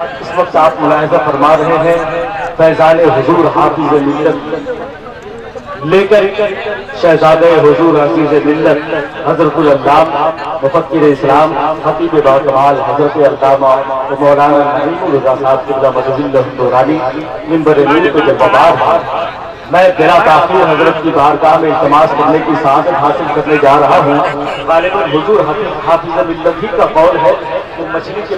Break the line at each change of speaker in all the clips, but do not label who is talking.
اس وقت آپ ملاحظہ فرما رہے ہیں فیضان حضور حافظ ملت لے کر شہزادہ حضور حافظ ملت حضرت العلامہ مفکر اسلام خطیب باکمال حضرت علامہ مولانا نعیم الرضا صاحب قبلہ مدظل دورانی منبر نور پہ جب بار میں بلا تاخیر حضرت کی بارگاہ میں التماس کرنے کی سعادت حاصل کرنے جا رہا ہوں۔ غالباً حضور حافظ ملت ہی کا قول ہے کہ مچھلی کے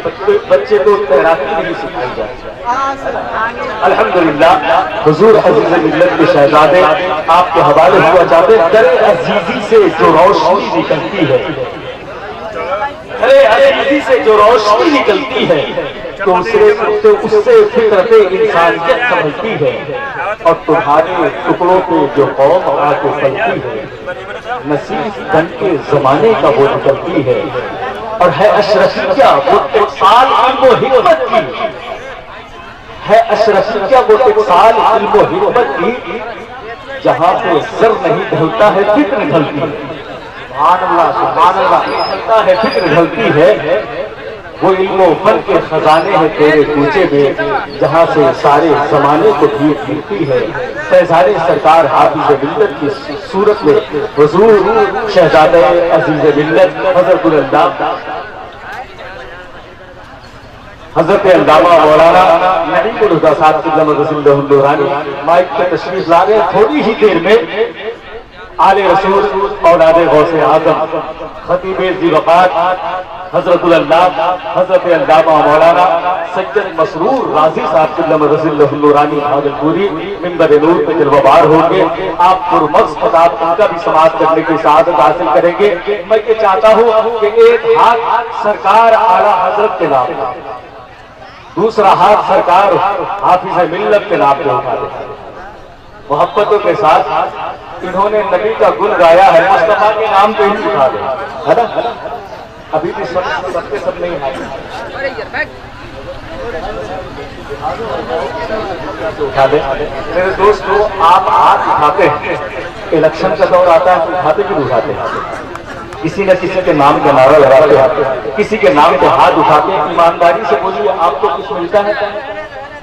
بچے کو تیراکی نہیں سکھائی جاتی۔ الحمدللہ حضور حافظ ملت کے شہزادے آپ کے حوالے ہوا چاہتے در عزیزی سے جو روشنی نکلتی ہے، عزیزی سے جو روشنی نکلتی ہے تو اس سے فطرت انسانیت سمجھتی ہے، اور تمہارے ٹکڑوں پہ جو قوم آ کے پلتی ہے نصیب بن کے زمانے کا وہ نکلتی ہے، اور ہے اشرفیہ وہ اقصال علم و حکمت کی، ہے اشرفیہ وہ اقصال علم و حکمت کی، جہاں پہ سر نہیں ڈھلتا ہے فکر ڈھلتی ہے۔ سبحان اللہ سبحان اللہ، ڈھلتا ہے فکر ڈھلتی ہے، وہ علم و فن کے خزانے ہیں تیرے کوچے میں، جہاں سے سارے زمانے کو بھیک ملتی ہے۔ فیضان سرکار حافظ ملت کی صورت میں حضور شہزادہ عزیز ملت حضرت العلامہ حضرت علامہ مولانا نعیم الرضا صاحب قبلہ مدظل دورانی مائک پہ تشریف لا رہے۔ تھوڑی ہی دیر میں آل رسول اولاد غوث اعظم خطیب ذی وقار حضرت العلامہ حضرت علامہ مولانا سید مسرور راضی صاحب قبلہ مدظل دورانی بھاگلپوری منبر نور پہ جلوہ بار ہوں گے۔ آپ پرمغز خطاب ان کا بھی سماعت کرنے کی سعادت حاصل کریں گے۔ میں یہ چاہتا ہوں کہ ایک ہاتھ سرکار اعلیٰ حضرت کے نام، دوسرا ہاتھ سرکار حافظ ملت کے نام پہ اٹھا دیں۔ محبتوں کے ساتھ انہوں نے نبی کا گن گایا ہے، مصطفیٰ کے نام پہ ہی اٹھا دیں، ہے نا؟ ابھی بھی سب کے سب نہیں آئے، اٹھا دیں۔ میرے دوستو، آپ ہاتھ اٹھاتے ہیں، الیکشن کا دور آتا ہے تو اٹھاتے کیوں اٹھاتے ہیں؟ کسی نہ کسی کے نام کا نعرہ لگاتے ہیں، کسی کے نام پہ ہاتھ اٹھاتے ہیں۔ ایمانداری سے بولیے، آپ کو کچھ ملتا ہے؟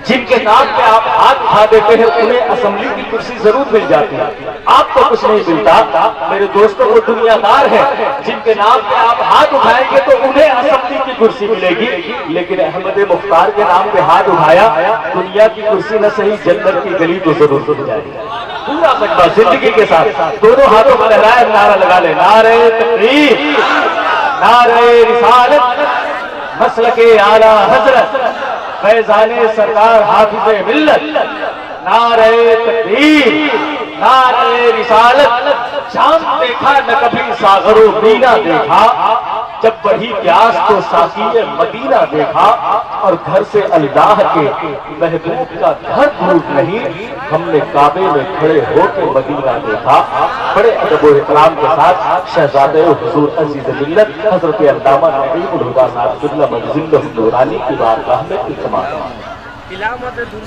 جن کے نام پہ آپ ہاتھ اٹھا دیتے ہیں انہیں اسمبلی کی کرسی ضرور مل جاتی ہے، آپ کو کچھ نہیں ملتا۔ میرے دوستوں، وہ دنیا دار ہے جن کے نام پہ آپ ہاتھ اٹھائیں گے تو انہیں اسمبلی کی کرسی ملے گی، لیکن احمد مختار کے نام پہ ہاتھ اٹھایا، دنیا کی کرسی نہ صحیح جنت کی گلی تو ضرور مل جائے گی۔ پورا سکتا زندگی کے ساتھ دونوں ہاتھوں کو لہرائے نعرہ لگا لے، نعرہ تکبیر، نعرہ رسالت، مسلک اعلیٰ حضرت فیضان سرکار حافظ ملت، نعرہ تکبیر، نعرہ رسالت۔ شام دیکھا نہ کبھی ساغر و مینا دیکھا، جب بڑھی پیاس تو ساقی مدینہ دیکھا، اور گھر سے اللہ کے محبوب کا گھر دور نہیں، ہم نے کعبے میں کھڑے ہو کے مدینہ دیکھا۔ بڑے ادب و احترام کے ساتھ شہزادہ حضور عزیز ملت حضرت علامہ نعیم الرضا صاحب قبلہ مدظل دورانی کی بارگاہ میں التماس